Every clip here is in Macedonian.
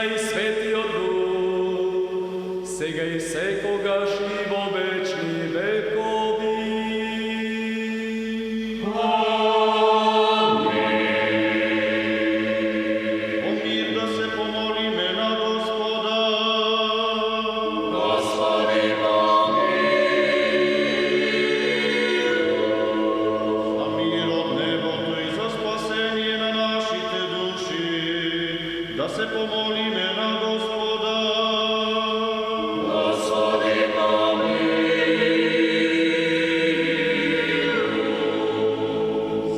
и Светиот Дух, сега и секогаш и во вечни векови. О мир да се помолиме на Господа. Господи За мир от небото и за спасение на нашите души. Да се помолиме на Господа. Господи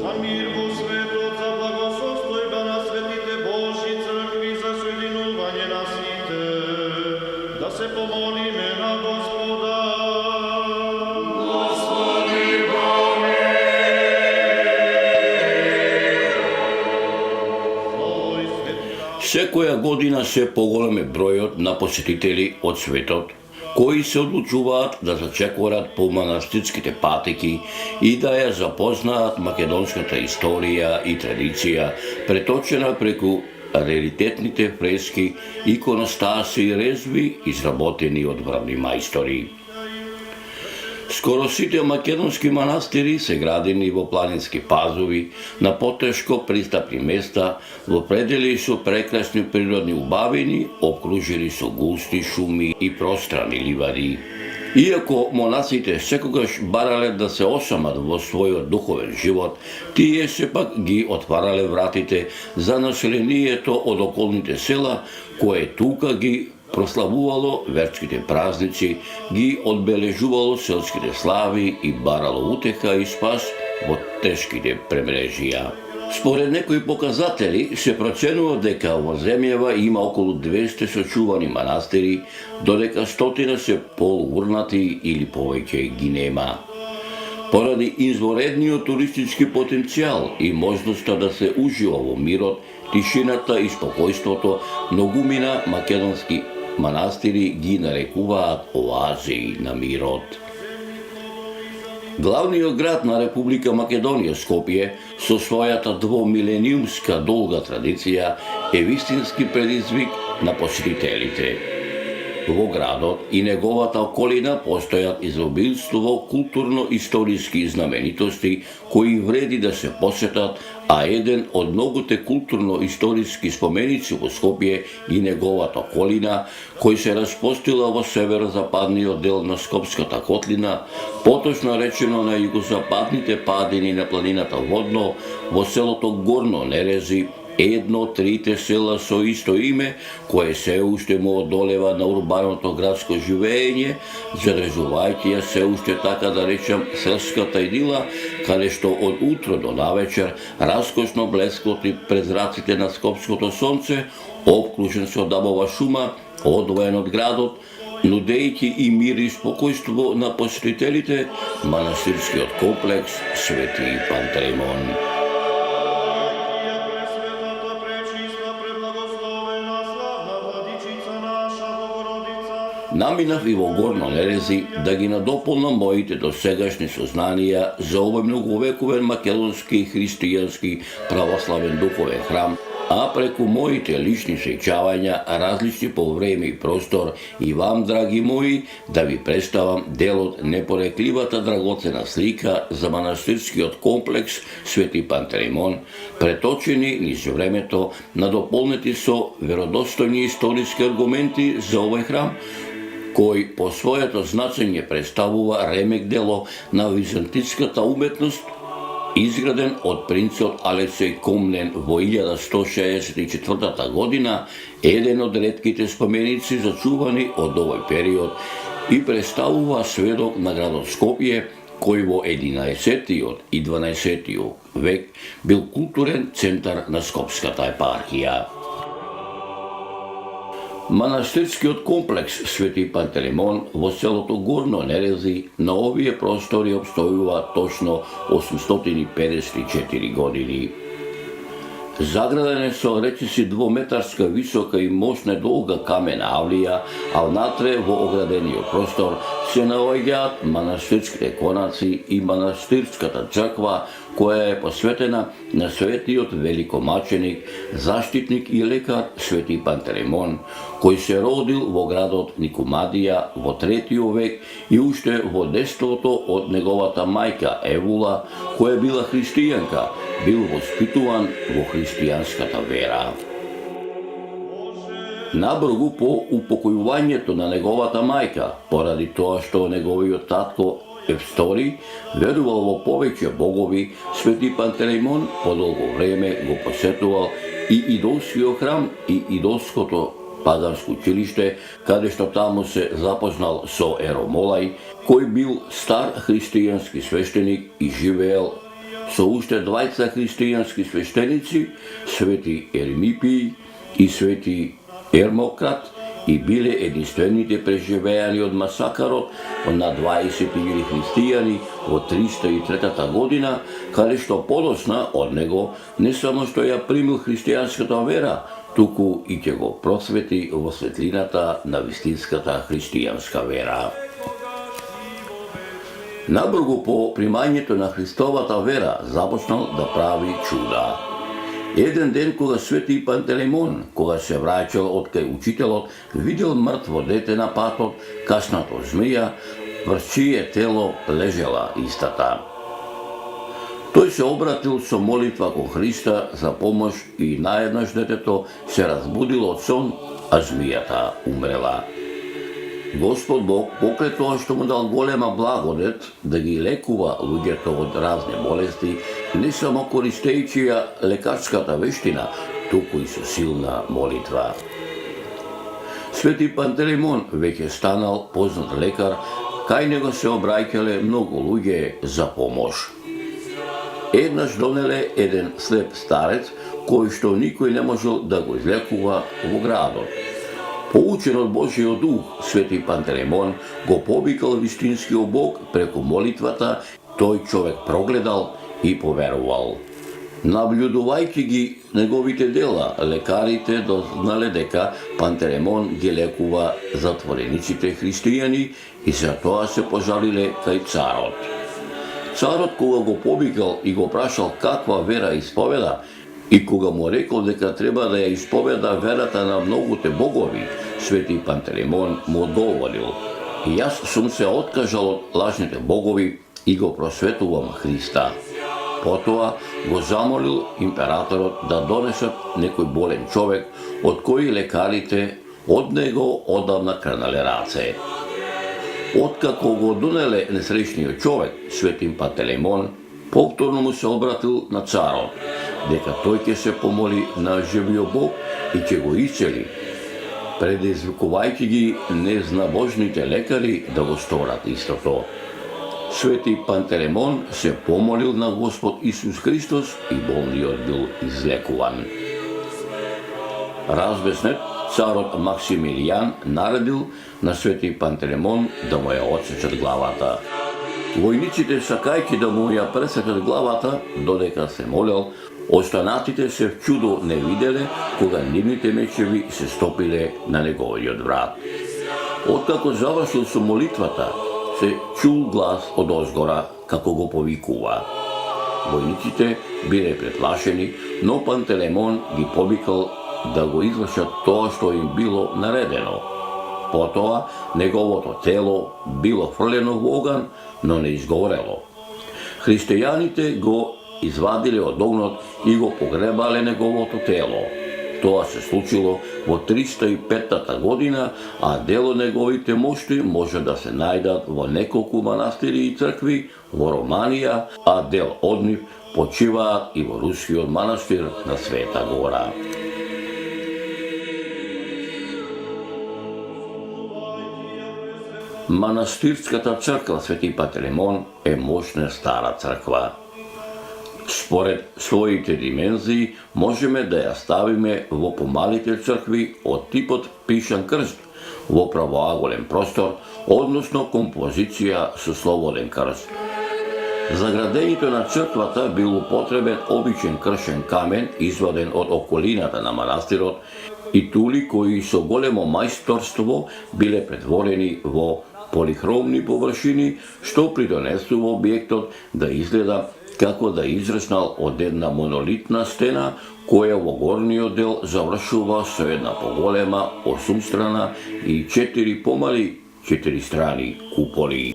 За мир во светот, за благосостојба на светите Божји цркви, за соединување на сите. Да се помолиме на Господа. Слово и свет. Секоја година се поголем е бројот на посетители од светот, кои се одлучуваат да зачекорат по манастирските патеки и да ја запознаат македонската историја и традиција, преточена преку раритетните фрески, иконостаси и резби, изработени од врвни мајстори. Скоро сите македонски манастири се градени во планински пазови, на потешко пристапни места, во предели со прекрасни природни убавини, окружени со густи шуми и пространи ливади. Иако монасите секогаш барале да се осамат во својот духовен живот, тие сепак ги отварале вратите за населението од околните села, кое тука ги прославувало верските празници, ги одбележувало селските слави и барало утеха и спас во тешките премрежија. Според некои показатели се проценува дека во земјава има околу 200 сочувани манастири, додека 100 се полуурнати или повеќе ги нема. Поради изворедниот туристички потенцијал и можноста да се ужива во мирот, тишината и спокојството, многумина македонски манастири ги нарекуваат оазии на мирот. Главниот град на Република Македонија, Скопје, со својата двомилениумска долга традиција, е вистински предизвик на посетителите. Во градот и неговата околина постојат изобилство културно-историски знаменитости кои вреди да се посетат, а еден од многуте културно-историски споменици во Скопје и неговата околина, кој се распостила во северозападниот дел на Скопската котлина, поточно речено на југозападните падини на планината Водно, во селото Горно Нерези, едно од трите села со исто име, кое се уште му одолева на урбаното градско живење, задржувајќи ја се уште така да речам селската идила, каде што од утро до навечер раскошно блескоти пред зраците на скопското сонце, обкружен со дабова шума, одвоен од градот, нудејќи и мир и спокојство на посетителите, манастирскиот комплекс Свети Пантелеймон. Наминав и во Горно Нерези да ги надополнам моите досегашни сознанија за овој многовековен македонски христијански православен духовен храм, а преку моите лични сеќавања, различни по време и простор, и вам, драги мои, да ви представам дел од непорекливата драгоцена слика за манастирскиот комплекс Свети Пантелеймон, преточени низ времето, надополнети со веродостојни историски аргументи за овој храм, кој по своето значење представува ремек дело на византиската уметност, изграден од принцот Алексеј Комнен во 1164 година, еден од ретките споменици зачувани од овој период и представува сведок на градот Скопје, кој во 11 и 12 век бил културен центар на Скопската епархија. Манастирскиот комплекс Свети Пантелеймон во селото Горно Нерези на овие простори обстојува точно 854 години. Заграден е со речиси двометарска висока и мощна долга камена авлија, а внатре во оградениот простор се наоѓаат манастирските конаци и манастирската црква, која е посветена на светиот великомаченик, заштитник и лекар Свети Пантелеймон, кој се родил во градот Никомадија во 3 век и уште во детството од неговата мајка Евула, која била христијанка, бил воспитуван во христијанската вера. Набргу по упокојувањето на неговата мајка, поради тоа што неговиот татко Евстори верувал во повеќе богови, Свети Пантелеймон подолго време го посетувал и идолскиот храм и идолското паганско училиште, каде што таму се запознал со Еромолај, кој бил стар христијански свештеник и живеел со уште 2 христијански свештеници, Свети Еремипиј и Свети Ермократ, и биле единствените преживеани од масакарот на 20.000 христијани во 303 година, каде што подосна од него не само што ја примил христијанската вера, туку и ќе го просвети во светлината на вистинската христијанска вера. Набргу по примањето на Христовата вера започнал да прави чуда. Еден ден кога Свети Пантелеймон, кога се враќал од кај учителот, видел мртво дете на патот, каснато змија, врз чие тело лежела истата. Тој се обратил со молитва кон Христа за помош и наеднаш детето се разбудило од сон, а змијата умрела. Господ Бог, покрај тоа што му дал голема благодет да ги лекува луѓето од разни болести, не само користејќи ја лекарската вештина, туку и со силна молитва. Свети Пантелеймон веќе станал познат лекар, кај него се обраќале многу луѓе за помош. Еднаш донеле еден слеп старец, кој што никој не можел да го излекува во градот. Поучен од Божиот дух, Свети Пантелеймон го повикал вистинскиот Бог преку молитвата, тој човек прогледал и поверувал. Наблюдувајќи ги неговите дела, лекарите дознале дека Пантелеймон ги лекува затворениците христијани и за тоа се пожалиле кај царот. Царот кога го повикал и го прашал каква вера исповеда, и кога му рекол дека треба да ја исповеда верата на многуте богови, Свети Пантелеймон му одговорил: и јас сум се откажал од лажните богови и го просветувам Христа. Потоа го замолил императорот да донесат некој болен човек, од кој лекарите од него одамна крнале раце. Откако го донеле несреќниот човек, Свети Пантелеймон повторно му се обратил на царот, дека тој ќе се помоли на живиот Бог и ќе го исцели, предизвикувајќи ги незнабожните лекари да го сторат истото. Свети Пантелеймон се помолил на Господ Исус Христос и болниот бил излекуван. Разбеснет, царот Максимилијан наредил на Свети Пантелеймон да му ја отсечат главата. Војниците, сакајќи да му ја пресекат главата, додека се молел, останатите се в чудо не виделе кога нивните мечеви се стопиле на неговиот врат. Откако завршил со молитвата, се чул глас од озгора како го повикува. Војниците биле преплашени, но Пантелеймон ги повикал да го извршат тоа што им било наредено. Потоа неговото тело било фрлено во оган, но не изгорело. Христијаните го извадиле од огнот и го погребале неговото тело. Тоа се случило во 305 година, а дел од неговите мошти може да се најдат во неколку манастири и цркви во Романија, а дел од нив почиваат и во рускиот манастир на Света Гора. Манастирската црква Свети Пантелеймон е мощна стара црква. Според своите димензии можеме да ја ставиме во помалите цркви од типот пишан крст во правоаголен простор, односно композиција со слободен крст. За градењето на црквата бил употребен обичен кршен камен изваден од околината на манастирот и тули кои со големо мајсторство биле претворени во полихромни површини, што придонесува објектот да изгледа како да е израснал од една монолитна стена, која во горниот дел завршува со една поголема 8-страна и 4 помали 4-страни куполи.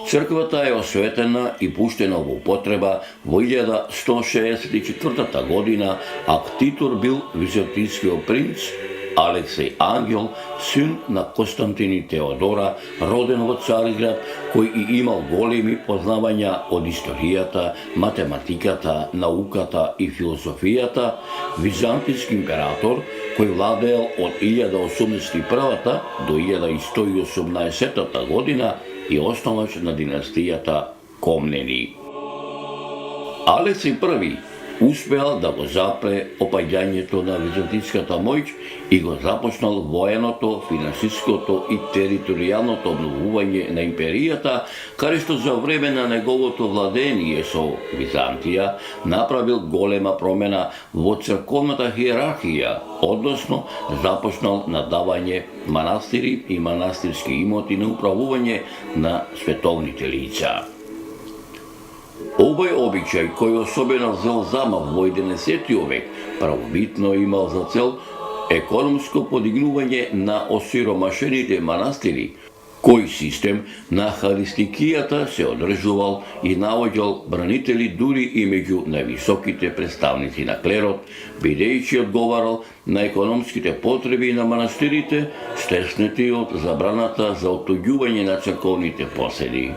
Црквата е осветена и пуштена во употреба во 1164 година, а ктитор бил византискиот принц Алексеј Ангел, син на Константин и Теодора, роден во Цариград, кој и имал големи познавања од историјата, математиката, науката и философијата, византиски император кој владеел од 1081 до 1118 година и основач на династијата Комнени. Алексеј I успеал да го запре опаѓањето на византиската моќ и го започнал военото, финансиското и територијалното обновување на империјата, каде што за време на неговото владење со Византија направил голема промена во црковната хиерархија, односно започнал надавање манастири и манастирски имоти на управување на световните лица. Овој обичај, кој особено взел замав во 11 век, правобитно имал за цел економско подигнување на осиромашените манастири, кој систем на харистикијата се одржувал и наоѓал бранители дури и меѓу највисоките представници на клерот, бидејќи одговарал на економските потреби на манастирите, стеснети од забраната за оттуѓување на црковните поседи.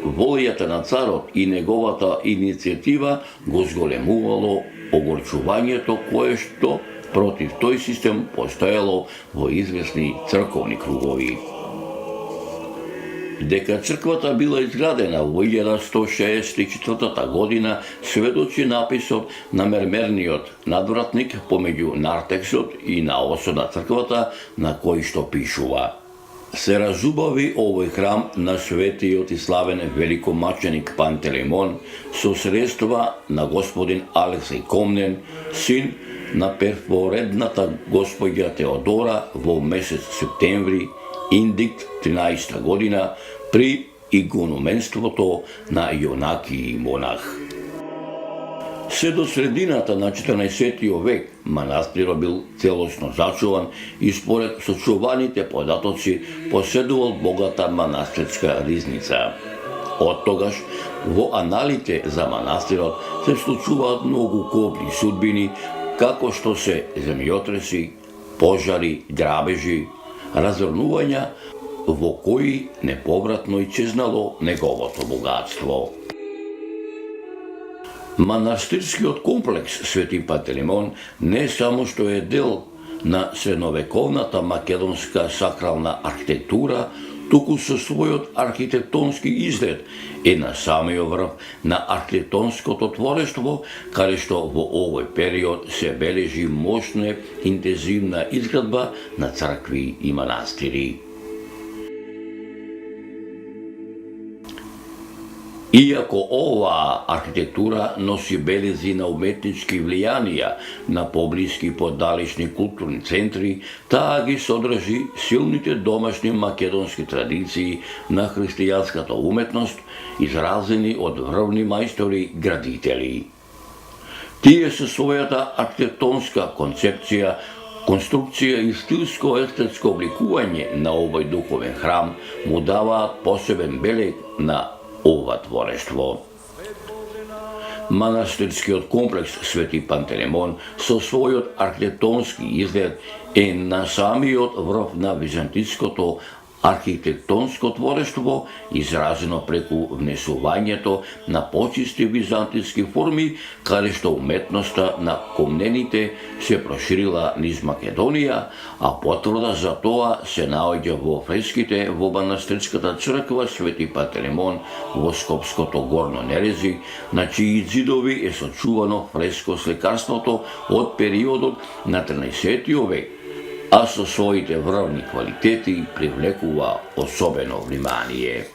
Волјата на царот и неговата иницијатива го зголемувало огорчувањето кое што против тој систем постоело во известни црковни кругови. Дека црквата била изградена во 1164 година сведочи написот на мермерниот надвратник помеѓу нартексот и наосот на црквата, на кој што пишува: се разубави овој храм на светиот и славен великомаченик Пантелеймон со средства на господин Алексеј Комнен, син на перворедната господја Теодора во месец септември, индикт 13 година, при игуменството на Јонаки и монах. Се до средината на 14 век манастирот бил целосно зачуван и според сочуваните податоци поседувал богата манастирска ризница. Од тогаш во аналите за манастирот се случуваат многу кобни судбини, како што се земјотреси, пожари, грабежи, разорнувања, во кои неповратно исчезнало неговото богатство. Манастирскиот комплекс Свети Пантелеймон не само што е дел на средновековната македонска сакрална архитектура, туку со својот архитектонски изглед е на самиот врв на архитектонското творештво, каде што во овој период се бележи мощна интензивна изградба на цркви и манастири. Иако оваа архитектура носи белези на уметнички влијанија на поблиски поддалечни културни центри, таа ги содржи силните домашни македонски традиции на христијанската уметност, изразени од врвни мајстори градители. Тие со својата архитектонска концепција, конструкција и стилско-естетско обликување на овој духовен храм му даваат посебен белег на ова творештво. Манастирскиот комплекс Свети Пантелеймон со својот архитектонски изглед е на самиот врв на византиското архитектонско творештво, изразено преку внесувањето на почисти византиски форми, каде што уметноста на комнените се проширила низ Македонија, а потврда за тоа се наоѓа во фреските во манастирската црква Свети Пантелеймон во Скопското горно Нерези, на чии ѕидови е сочувано фреско слекарството од периодот на 13 век, а со своите врвни квалитети привлекува особено внимание.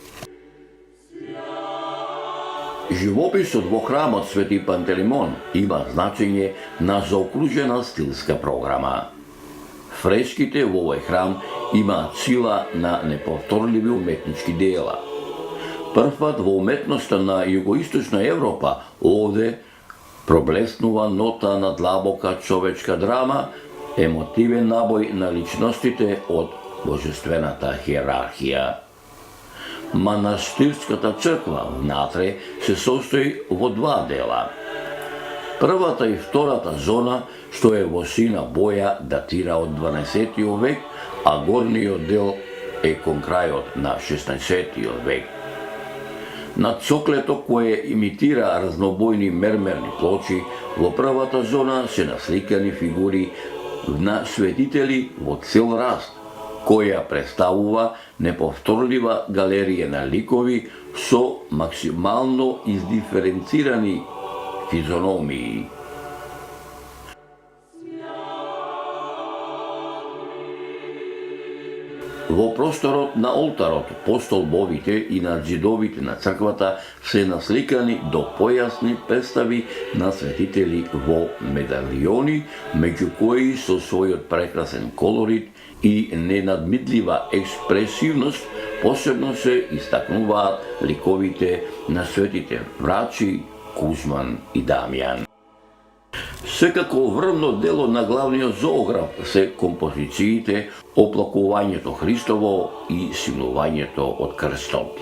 Живописот во храмот Свети Пантелеймон има значење на заокружена стилска програма. фреските во овој храм имаат сила на неповторливи уметнички дела. Првпат во уметноста на југоисточна Европа овде проблеснува нота на длабока човечка драма, емотивен набој на личностите од божествената хиерархија. Манастирската црква внатре се состои во два дела. Првата и втората зона, што е во сина боја, датира од 12. век, а горниот дел е кон крајот на 16. век. На цоклето кое имитира разнобојни мермерни плочи, во првата зона се насликани фигури на светители во цел раст, која представува неповторлива галерија на ликови со максимално издиференцирани физиономии. Во просторот на олтарот, по столбовите и на џидовите на црквата се насликани до појасни представи на светители во медалиони, меѓу кои со својот прекрасен колорит и ненадмитлива експресивност посебно се истакнуваат ликовите на светите Врачи, Кузман и Дамјан. Секако врвно дело на главниот зоограф се композициите Оплакувањето Христово и Симнувањето од крстот.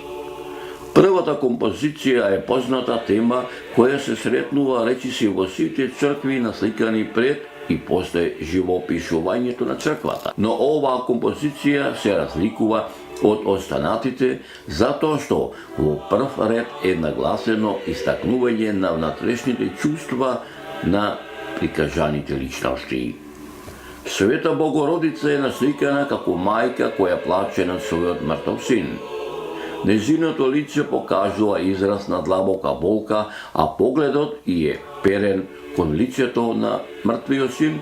Првата композиција е позната тема која се сретнува речиси во сите цркви насликани пред и после живопишувањето на црквата. Но оваа композиција се разликува од останатите затоа што во прв ред е нагласено истакнување на внатрешните чувства на прикажаните личности. Света Богородица е насликана како мајка која плаче над својот мртов син. Незиното лице покажува израз на длабока болка, а погледот и е перен кон лицето на мртвиот син,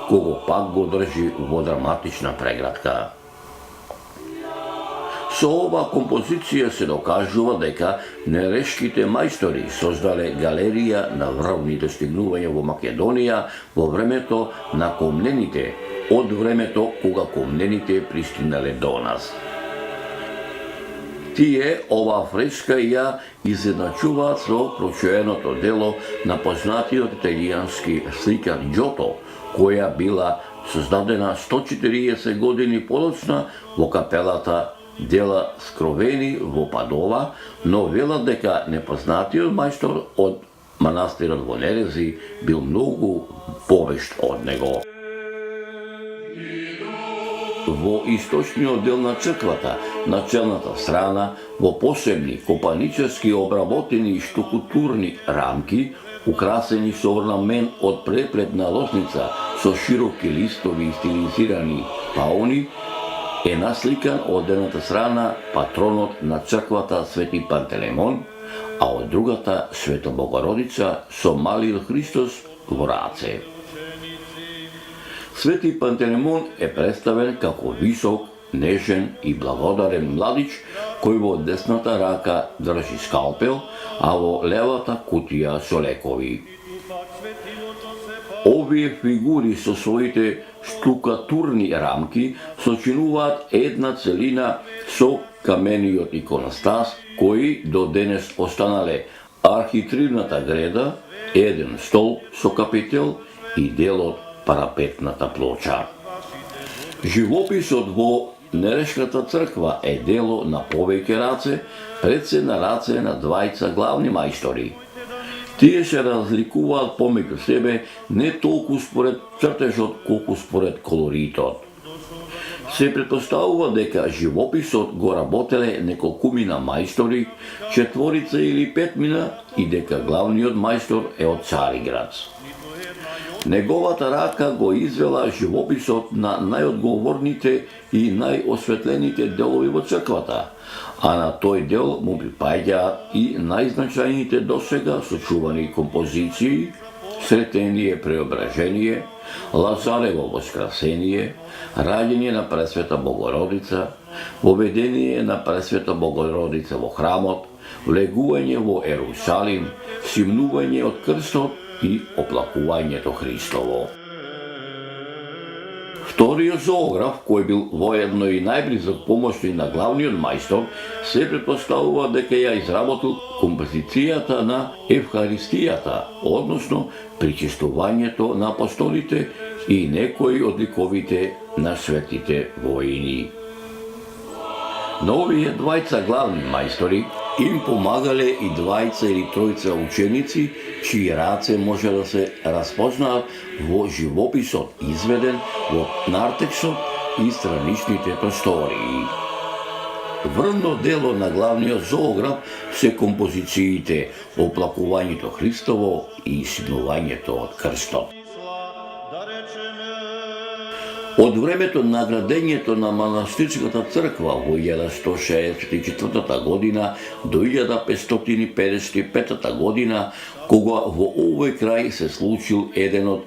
кого пак го држи во драматична преградка. Со оваа композиција се докажува дека нерешките мајстори создале галерија на врвни достигнувања во Македонија во времето на комнените, од времето кога комнените пристигнале до нас. Тие оваа фреска ја изедначуваат со прочуеното дело на познатиот италијански сликар Џото, која била создадена 140 години подоцна во капелата Дела Скровени во Падова, но велат дека непознатиот мајстор од манастирот во Нерези бил многу повешт од него. Во источниот дел на црквата, на челната страна, во посебни копанически обработени штукатурни рамки, украсени со орнамент од преплетна лозница со широки листови и стилизирани пауни, е насликан од едната страна патронот на црквата Свети Пантелеймон, а од другата Света Богородица со малиот Христос во раце. Свети Пантелеймон е представен како висок, нежен и благодарен младич кој во десната рака држи скалпел, а во левата кутија со лекови. Овие фигури со своите штукатурни рамки сочинуваат една целина со камениот иконостас, кои до денес останале архитривната греда, еден стол со капител и делот парапетната плоча. Живописот во Нерешката црква е дело на повеќе раце, пред се на раце на двајца главни мајстори. Тие се разликуваат помеѓу себе не толку според цртежот, колку според колоритот. Се претпоставува дека живописот го работеле неколкумина мајстори, 4 или 5 и дека главниот мајстор е од Цариград. Неговата рака го извела живописот на најодговорните и најосветлените делови во црквата, а на тој дел му припаѓаат и најзначајните досега сочувани композиции Сретение Преображение, Лазарево Воскресение, Раѓање на Пресвета Богородица, Воведение на Пресвета Богородица во храмот, Влегување во Ерусалим, Симнување од крстот и Оплакувањето Христово. Вториот зоограф, кој бил воедно и најблизок помошник на главниот мајстор, се претпоставува дека ја изработил композицијата на Евхаристијата, односно причестувањето на апостолите и некои од ликовите на светите воини. На овие двајца главни мајстори им помагале и двајца или тројца ученици, чии раце може да се распознаат во живописот изведен во нартексот и страничните простории. Врвно дело на главниот зоограф се композициите Оплакувањето Христово и Сигнувањето од крстот. Од времето на градењето на манастирската црква во 1164 година до 1555 година, кога во овој крај се случил еден од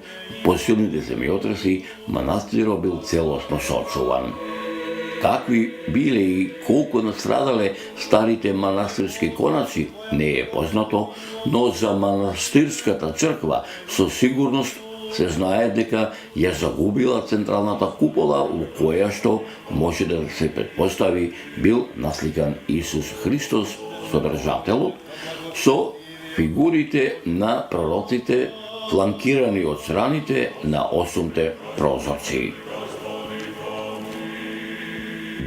посилните земјотреси, манастирот бил целосно сочуван. Какви биле и колку настрадале старите манастирски конаци, не е познато, но за манастирската црква со сигурност се знае дека ја загубила централната купола во која што може да се претпостави бил насликан Исус Христос, Содржателот, со фигурите на пророците фланкирани од страните на 8 прозорци.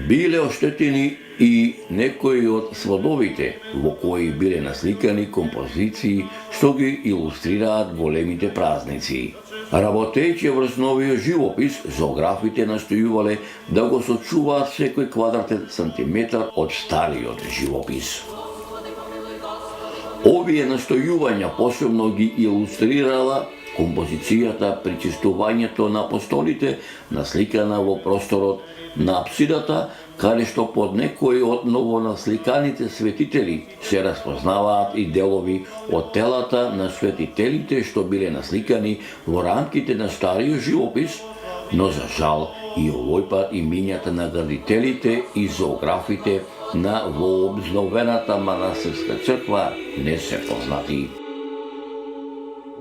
Биле оштетени и некои од сводовите во кои биле насликани композиции што ги илустрираат големите празници. Работејќи врз новиот живопис, зоографите настојувале да го сочуваат секој квадратен сантиметар од стариот живопис. Овие настојувања посебно ги илустрирала композицијата Причестувањето на апостолите, насликана во просторот на апсидата, каде што под некои од новонасликаните светители се распознаваат и делови од телата на светителите што биле насликани во рамките на стариот живопис, но за жал и овој пат имињата на градителите и зоографите на вообновената манастирска црква не се познати.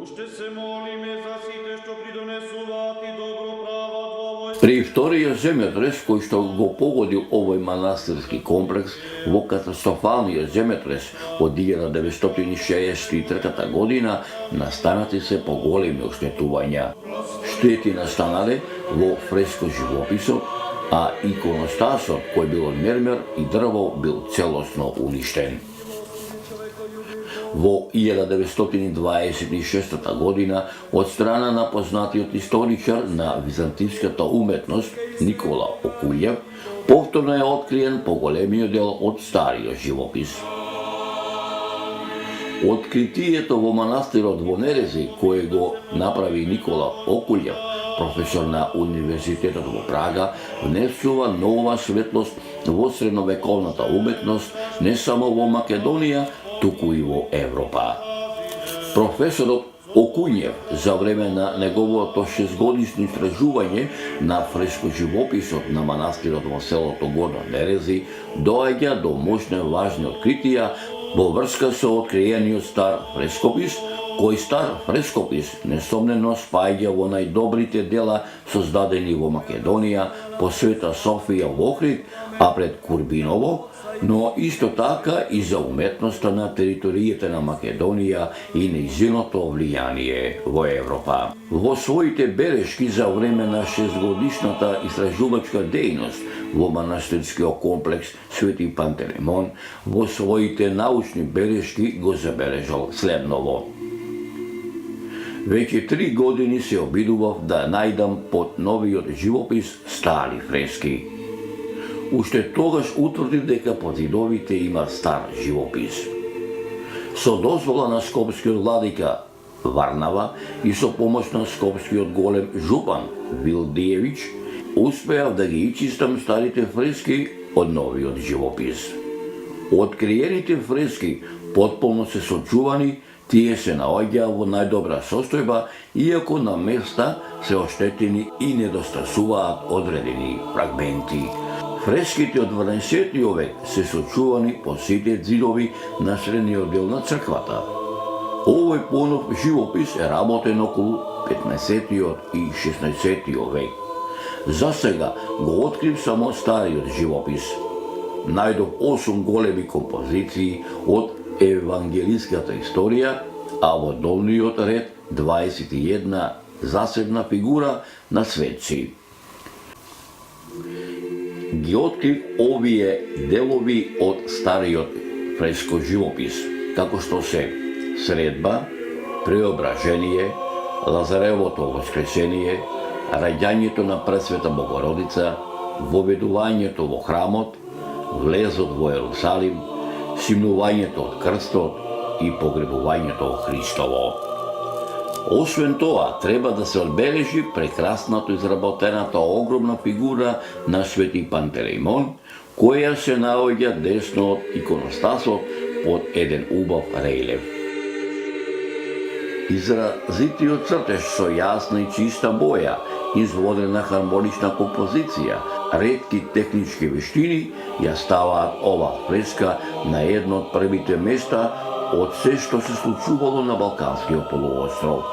Уште се молиме за сите што придонесуваат и добро прават во овој. При вториот земјотрес кој што го погодил овој манастирски комплекс во катастрофалниот земјотрес од 1963 година настанати се поголеми оштетувања. Штети настанале во фреско живописот, а иконостасот кој бил од мермер и дрво бил целосно уништен. Во 1926 година од страна на познатиот историчар на византиската уметност Никола Окулјев повторно е откриен поголемиот дел од стариот живопис. Откритието во манастирот во Нерези, кое го направи Никола Окулјев, професор на Универзитетот во Прага, внесува нова светлост во средновековната уметност не само во Македонија, туку и во Европа. Професорот Окуњев за време на неговото 6-годишно истражување на фреско живописот на манастирот во селото Горна Нерези доаѓа до мощни важни откритија во врска со откриениот стар фрескопис, кој стар фрескопис несомнено спаѓа во најдобрите дела создадени во Македонија, по Света Софија во Охрид, а пред Курбиново, но исто така и за уметноста на територијата на Македонија и нејзиното влијание во Европа. Во своите белешки за време на 6-годишната истражувачка дејност во манастирскиот комплекс Свети Пантелеймон, во своите научни белешки го забележал следново. Веќе 3 години се обидував да најдам под новиот живопис стари фрески. Уште тогаш утврдив дека под зидовите има стар живопис. Со дозвола на скопскиот владика Варнава и со помош на скопскиот голем жупан Вилдиевич, успеав да ги ичистам старите фрески од новиот живопис. Откриените фрески потполно се сочувани, тие се наоѓаа во најдобра состојба, иако на места се оштетени и недостасуваат одредени фрагменти. Фреските од 12 век се сочувани по сите ѕидови на средниот дел на црквата. Овој понов живопис е работен околу 15 и 16 век. За сега го открив само стариот живопис. Најдов 8 големи композиции од евангелиската историја, а во долниот ред 21 засебна фигура на светци. Ги открив овие делови од стариот фреско живопис, како што се Средба, Преображение, Лазаревото воскресение, раѓањето на Пресвета Богородица, воведувањето во храмот, влезот во Ерусалим, симнувањето од крстот и погребувањето Христово. Освен тоа, треба да се одбележи прекрасното изработената огромна фигура на Свети Пантелеймон, која се наоѓа десно од иконостасот под еден убав релеф. Изразитиот цртеж со јасна и чиста боја, изводена хармонична композиција, ретки технички вештини ја ставаат ова фреска на едно од првите места од се што се случувало на Балканскиот полуостров.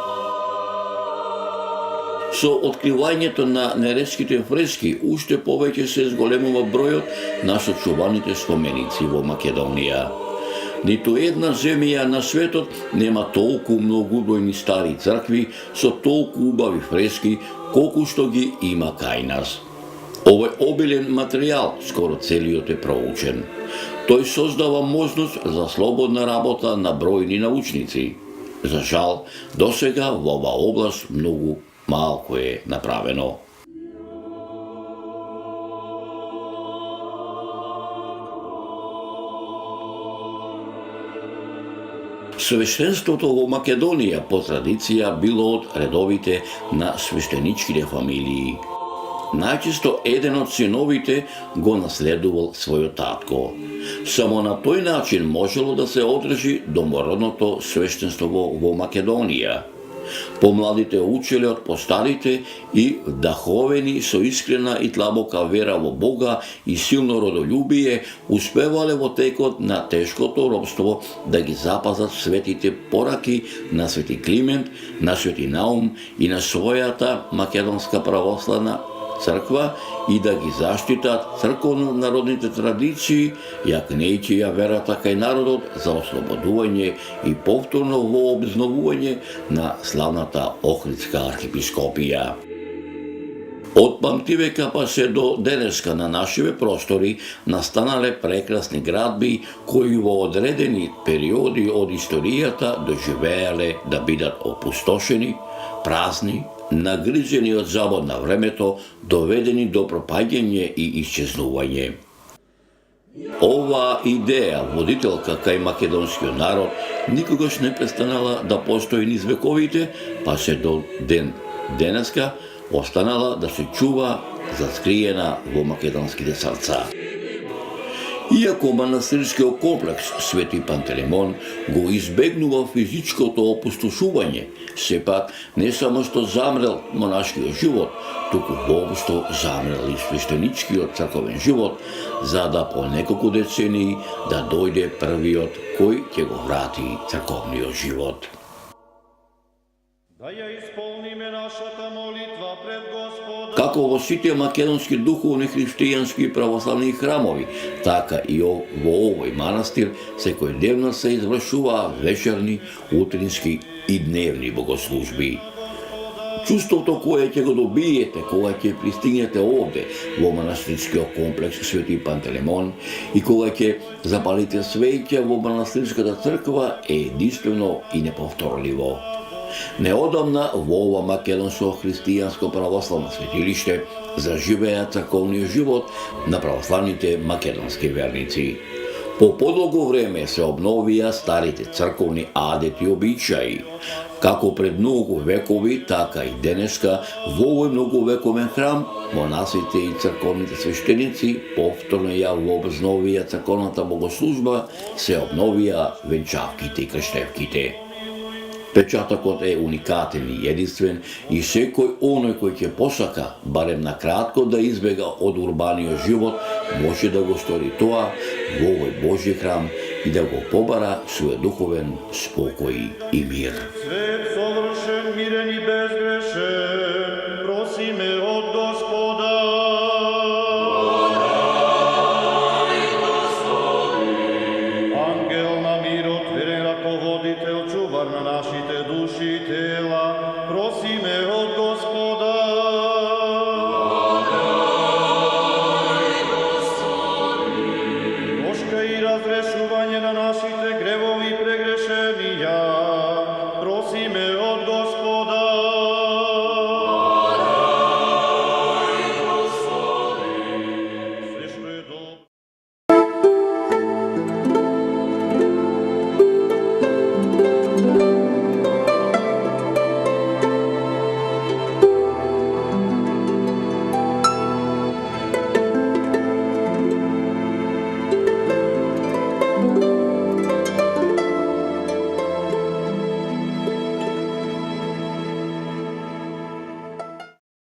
Со откривањето на неретските фрески уште повеќе се зголемува бројот на сочуваните споменици во Македонија. Ниту една земја на светот нема толку многубројни стари цркви со толку убави фрески колку што ги има кај нас. Овој обилен материјал скоро целиот е проучен. Тој создава можност за слободна работа на бројни научници. За жал, досега во оваа област многу малку е направено. Свештенството во Македонија по традиција било од редовите на свештеничките фамилии. Најчесто еден од синовите го наследувал својот татко. Само на тој начин можело да се одржи домородното свештенство во Македонија. Помладите учеле од постарите и вдаховени со искрена и тлабока вера во Бога и силно родолюбие успевале во текот на тешкото робство да ги запазат светите пораки на Свети Климент, на Свети Наум и на својата македонска православна црква и да ги заштитат црковно-народните традиции, јакнејќи ја верата кај народот за ослободување и повторно вообновување на славната Охридска архипископија. Од памтивека па се до денеска на нашиве простори настанале прекрасни градби кои во одредени периоди од историјата доживеале да бидат опустошени, празни, нагрижени од забод на времето, доведени до пропаѓање и исчезнување. Оваа идеја, водителка кај македонскиот народ, никогаш не престанала да постои низ вековите, па се до денеска останала да се чува заскриена во македонските срца. Иако манастирскиот комплекс Свети Пантелеймон го избегнува физичкото опустошување, сепак не само што замрел монашкиот живот, туку воопшто замрел и свештеничкиот црковен живот, за да по неколку децении да дојде првиот кој ќе го врати црковниот живот. Да ја исполниме нашата молитва пред Господа. Како во сите македонски духовни христијански и православни храмови, така и во овој манастир секојдневно се извршуваат вечерни, утрински и дневни богослужби. Чувството кое ќе го добиете кога ќе пристигнете овде во манастирскиот комплекс Свети Пантелеймон и кога ќе запалите свеќа во манастирската црква е единствено и неповторливо. Неодамна во ова македонско христијанско православно светилиште заживеа црковниот живот на православните македонски верници. По подолго време се обновија старите црковни адети и обичаи. Како пред многу векови, така и денеска во овој многовековен храм монасите и црковните свештеници повторно ја вообновија црковната богослужба, се обновија венчавките и крштевките. Печатокот е уникатен и единствен и секој оној кој ќе посака, барем на кратко да избега од урбаниот живот, може да го стори тоа во овој Божји храм и да го побара својот духовен спокој и мир. Свет совршен, мирен и безгрешен, просиме од Господа. prosíme ho